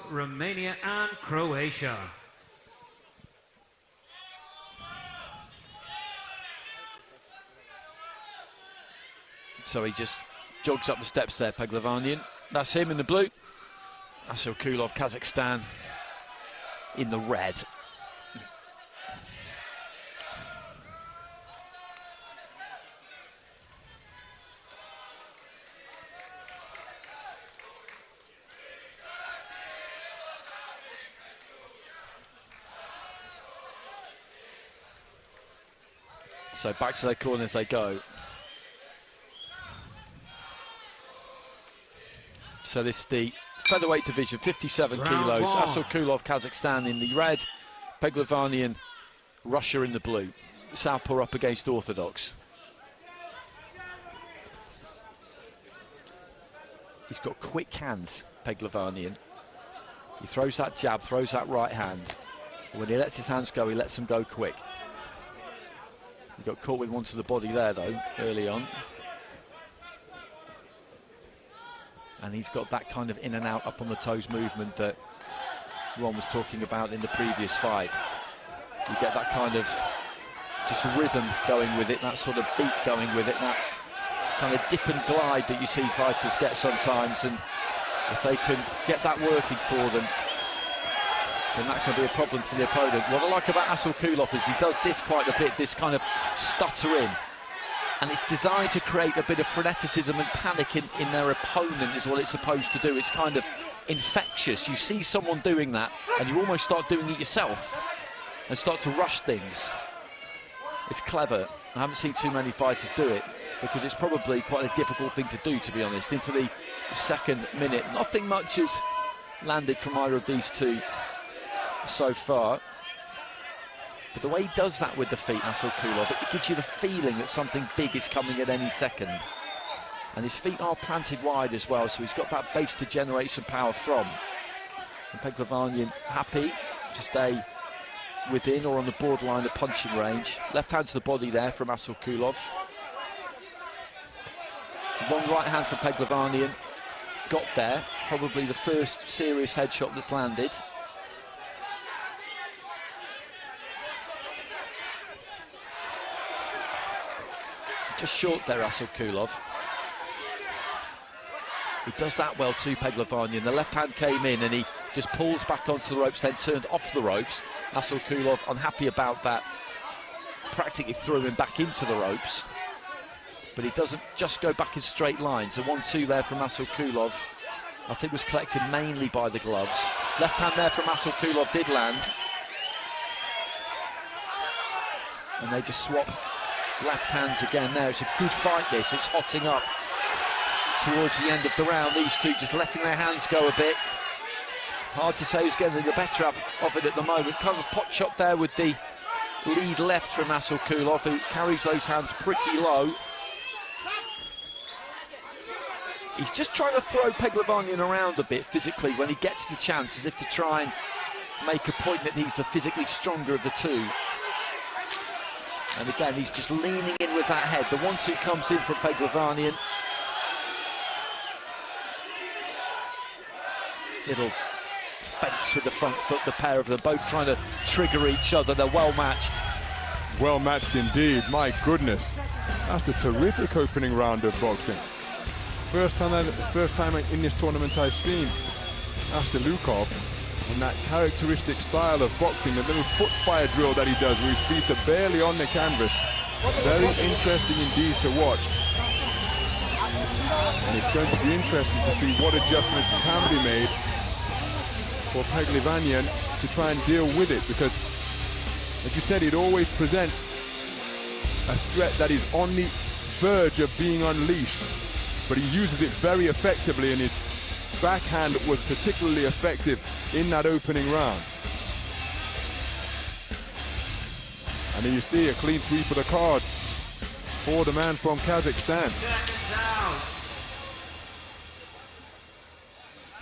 Romania and Croatia. So he just jogs up the steps there, Peglivanyan. That's him in the blue. Assylkulov, Kazakhstan, in the red. So back to their corners they go. So this is the featherweight division, 57 kilos. Assylkulov, Kazakhstan in the red. Peglivanyan, Russia in the blue. Southpaw up against orthodox. He's got quick hands, Peglivanyan. He throws that jab, throws that right hand. And when he lets his hands go, he lets them go quick. He got caught with one to the body there, though, early on. And he's got that kind of in and out, up on the toes movement that Ron was talking about in the previous fight. You get that kind of just rhythm going with it, that sort of beat going with it, that kind of dip and glide that you see fighters get sometimes. And if they can get that working for them, then that can be a problem for the opponent. What I like about Assylkulov is he does this quite a bit, this kind of stutter in. And it's designed to create a bit of freneticism and panic in their opponent is what it's supposed to do. It's kind of infectious. You see someone doing that and you almost start doing it yourself and start to rush things. It's clever. I haven't seen too many fighters do it because it's probably quite a difficult thing to do, to be honest. Into the second minute, nothing much has landed from either of these two so far. But the way he does that with the feet, Assylkulov, it gives you the feeling that something big is coming at any second. And his feet are planted wide as well, so he's got that base to generate some power from. And Peglivanyan happy to stay within or on the borderline of punching range. Left hand to the body there from Assylkulov. Long right hand from Peglivanyan. Got there, probably the first serious headshot that's landed. Just short there, Assylkulov. He does that well too, Peglivanyan. The left hand came in and he just pulls back onto the ropes, then turned off the ropes. Assylkulov, unhappy about that, practically threw him back into the ropes. But he doesn't just go back in straight lines. A 1-2 there from Assylkulov, I think was collected mainly by the gloves. Left hand there from Assylkulov did land. And they just swap left hands again there. It's a good fight this, it's hotting up towards the end of the round. These two just letting their hands go a bit. Hard to say who's getting the better of it at the moment. Kind of a pot shot there with the lead left from Assylkulov, who carries those hands pretty low. He's just trying to throw Peglivanyan around a bit physically when he gets the chance, as if to try and make a point that he's the physically stronger of the two. And again, he's just leaning in with that head. The 1-2 comes in from Peglivanyan. Little feints with the front foot, the pair of them, both trying to trigger each other. They're well matched. Well matched indeed, my goodness. That's a terrific opening round of boxing. First time in this tournament I've seen Assylkulov and that characteristic style of boxing, the little foot fire drill that he does where his feet are barely on the canvas. Very interesting indeed to watch. And it's going to be interesting to see what adjustments can be made for Peglivanyan to try and deal with it, because, like you said, it always presents a threat that is on the verge of being unleashed, but he uses it very effectively, and his backhand was particularly effective in that opening round. And then you see a clean sweep of the cards for the man from Kazakhstan.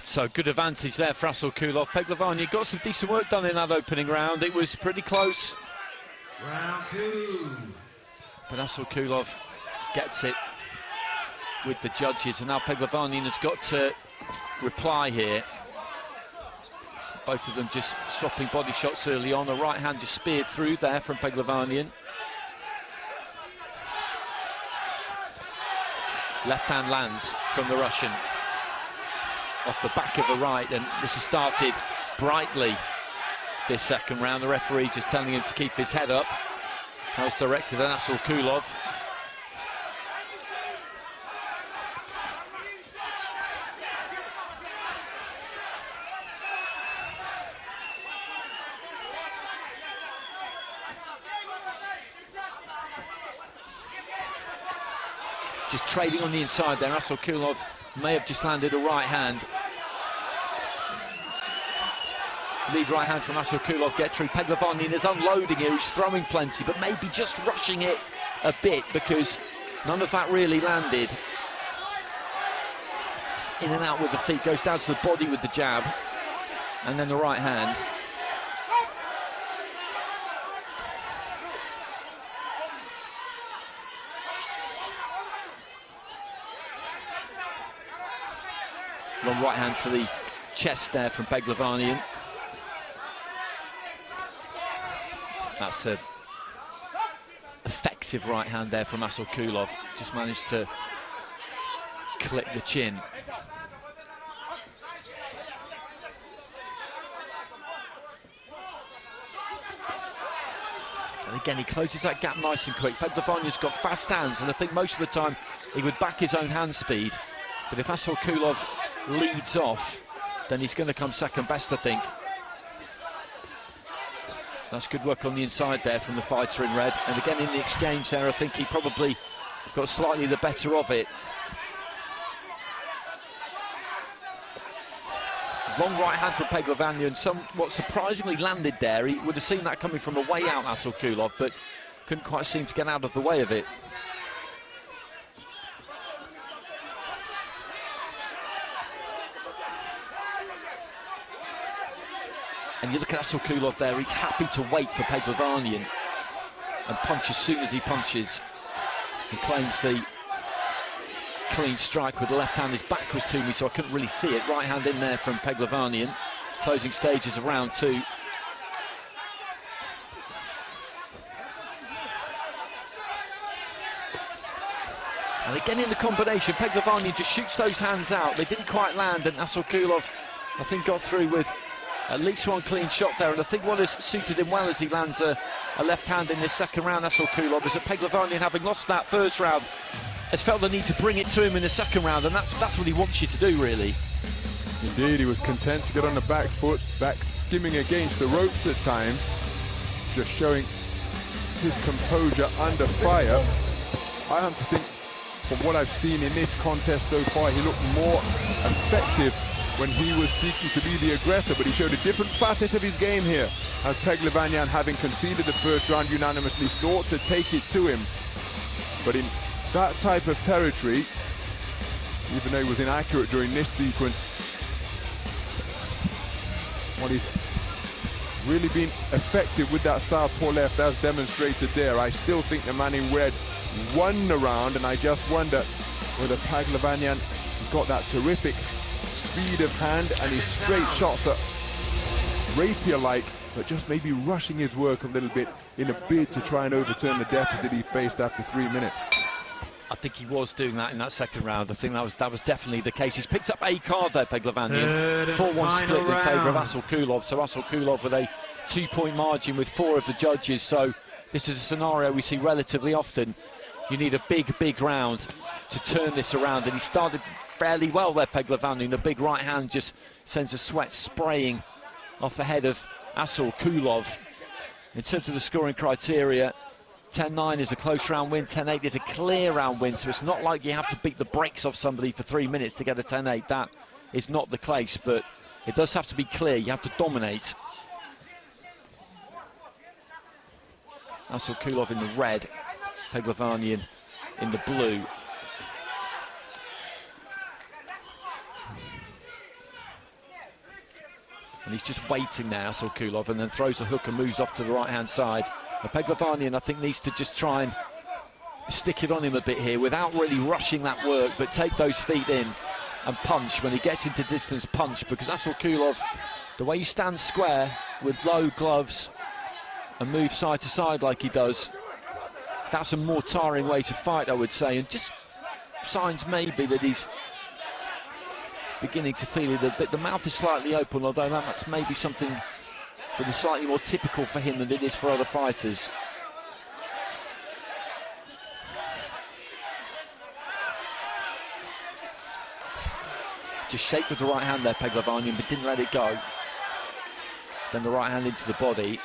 So good advantage there for Assylkulov. Peglivanyan got some decent work done in that opening round. It was pretty close. Round two. But Assylkulov gets it with the judges, and now Peglivanyan has got to reply here. Both of them just swapping body shots early on. The right hand just speared through there from Peglivanyan. Left hand lands from the Russian off the back of the right, and this has started brightly this second round. The referee just telling him to keep his head up. That was directed at Assylkulov. Just trading on the inside there. Assylkulov may have just landed a right hand. Lead right hand from Assylkulov get through. Peglivanyan is unloading here. He's throwing plenty, but maybe just rushing it a bit because none of that really landed. In and out with the feet, goes down to the body with the jab, and then the right hand. Long right hand to the chest there from Peglivanyan. That's a effective right hand there from Assylkulov. Just managed to clip the chin. And again, he closes that gap nice and quick. Peglivanyan's got fast hands, and I think most of the time he would back his own hand speed. But if Assylkulov leads off, then he's going to come second best, I think. That's good work on the inside there from the fighter in red. And again, in the exchange there, I think he probably got slightly the better of it. Long right hand from Peglivanyan, somewhat surprisingly landed there. He would have seen that coming from a way out, Assylkulov, but couldn't quite seem to get out of the way of it. And you look at Assylkulov there, he's happy to wait for Peglivanyan and punch as soon as he punches. He claims the clean strike with the left hand. His back was to me, so I couldn't really see it. Right hand in there from Peglivanyan. Closing stages of round two. And again in the combination, Peglivanyan just shoots those hands out. They didn't quite land, and Assylkulov, I think, got through with at least one clean shot there, and I think what has suited him well as he lands a left hand in this second round, Assylkulov, is that Peglivanyan, having lost that first round, has felt the need to bring it to him in the second round, and that's what he wants you to do, really. Indeed, he was content to get on the back foot, back skimming against the ropes at times, just showing his composure under fire. I have to think, from what I've seen in this contest so far, he looked more effective when he was seeking to be the aggressor, but he showed a different facet of his game here, as Peglivanyan, having conceded the first round, unanimously sought to take it to him. But in that type of territory, even though he was inaccurate during this sequence, what he's really been effective with that southpaw left, as demonstrated there. I still think the man in red won the round, and I just wonder whether Peglivanyan got that terrific speed of hand and his straight shots are rapier-like, but just maybe rushing his work a little bit in a bid to try and overturn the deficit he faced after 3 minutes. I think he was doing that in that second round. I think that was definitely the case. He's picked up a card there, Peglivanyan. 4-1 split in favour of Assylkulov. So Assylkulov with a 2-point margin with 4 of the judges. So this is a scenario we see relatively often. You need a big round to turn this around, and he started fairly well there, Peglivanyan. The big right hand just sends a sweat spraying off the head of Assylkulov. In terms of the scoring criteria, 10-9 is a close round win, 10-8 is a clear round win, so it's not like you have to beat the brakes off somebody for 3 minutes to get a 10-8. That is not the case, but it does have to be clear. You have to dominate. Assylkulov in the red, Peglivanyan in the blue. And he's just waiting now, Assylkulov, and then throws the hook and moves off to the right-hand side. And Peglivanyan, I think, needs to just try and stick it on him a bit here without really rushing that work, but take those feet in and punch when he gets into distance, punch, because Assylkulov The way you stand square with low gloves and move side to side like he does, that's a more tiring way to fight, I would say. And just signs maybe that he's beginning to feel it a bit. The mouth is slightly open, although that's maybe something that is slightly more typical for him than it is for other fighters. Just shake with the right hand there, Peglivanyan, but didn't let it go. Then the right hand into the body.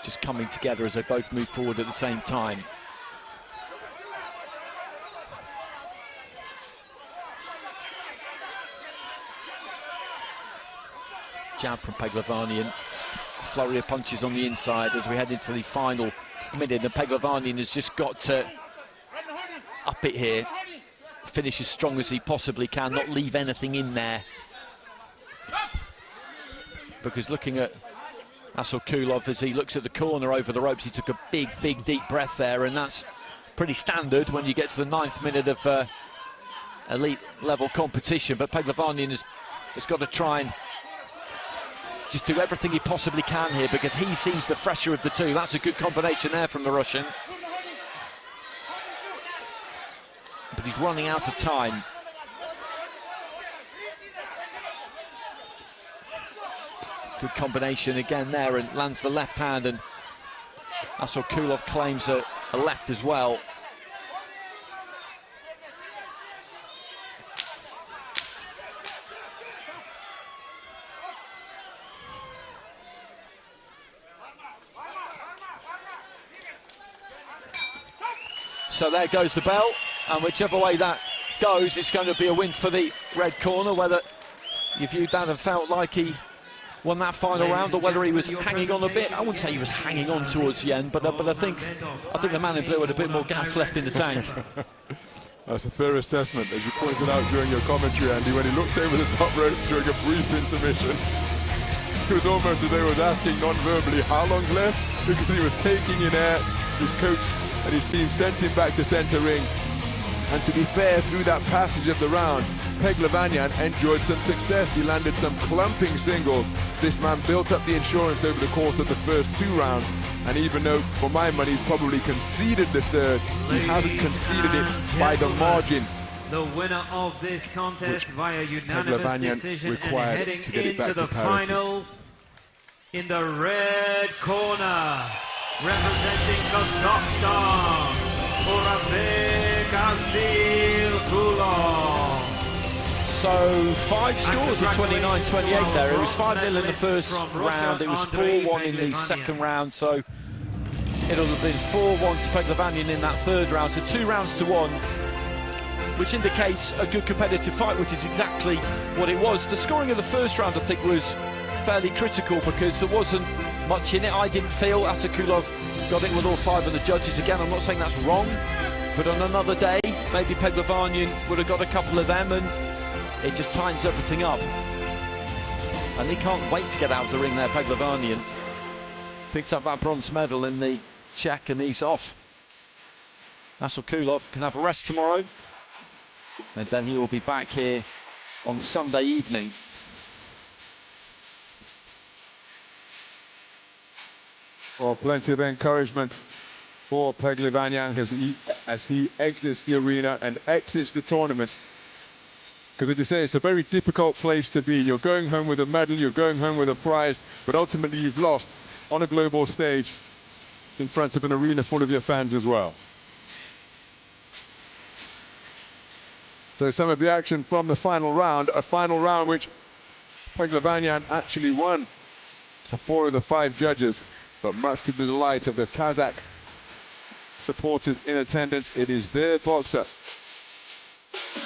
Just coming together as they both move forward at the same time. Jab from Peglivanyan. Flurry of punches on the inside as we head into the final minute, and Peglivanyan has just got to up it here, finish as strong as he possibly can, not leave anything in there. Because looking at Assylkulov as he looks at the corner over the ropes, he took a big deep breath there, and that's pretty standard when you get to the 9th minute of elite level competition. But Peglivanyan has got to try and just do everything he possibly can here, because he seems the fresher of the two. That's a good combination there from the Russian. But he's running out of time. Good combination again there, and lands the left hand, and Assylkulov claims a left as well. So there goes the bell, and whichever way that goes, it's going to be a win for the red corner. Whether you viewed that and felt like he won that final round, or whether he was hanging on a bit. I wouldn't say he was hanging on towards the end, but I think the man in blue had a bit more gas left in the tank. That's a fair assessment, as you pointed out during your commentary, Andy, when he looked over the top rope during a brief intermission. He was almost as though he was asking non-verbally how long's left, because he was taking in air. His coach and his team sent him back to centre ring. And to be fair, through that passage of the round, Peglivanyan enjoyed some success. He landed some clumping singles. This man built up the insurance over the course of the first 2 rounds. And even though, for my money, he's probably conceded the third, he hasn't conceded it by the margin. The winner of this contest via unanimous decision, and heading to get it back into the to parity. final in the red corner, representing Kazakhstan, Orazbek Assylkulov. So 5 scores of 29-28 there. It was 5-0 in the first round, it was 4-1 in the second round, so it'll have been 4-1 to Peglivanyan in that third round, so 2 rounds to 1, which indicates a good competitive fight, which is exactly what it was. The scoring of the first round, I think, was fairly critical because there wasn't much in it. I didn't feel Assylkulov got it with all 5 of the judges. Again, I'm not saying that's wrong, but on another day, maybe Peglivanyan would have got a couple of them, and it just tightens everything up. And he can't wait to get out of the ring there, Peglivanyan. Picks up that bronze medal in the check, and he's off. Assylkulov can have a rest tomorrow, and then he will be back here on Sunday evening. Well, plenty of encouragement for Peglivanyan as he exits the arena and exits the tournament. Because as you say, it's a very difficult place to be. You're going home with a medal, you're going home with a prize, but ultimately you've lost on a global stage in front of an arena full of your fans as well. So some of the action from the final round, a final round which Peglivanyan actually won for 4 of the 5 judges, but much to the delight of the Kazakh supporters in attendance. It is their boxer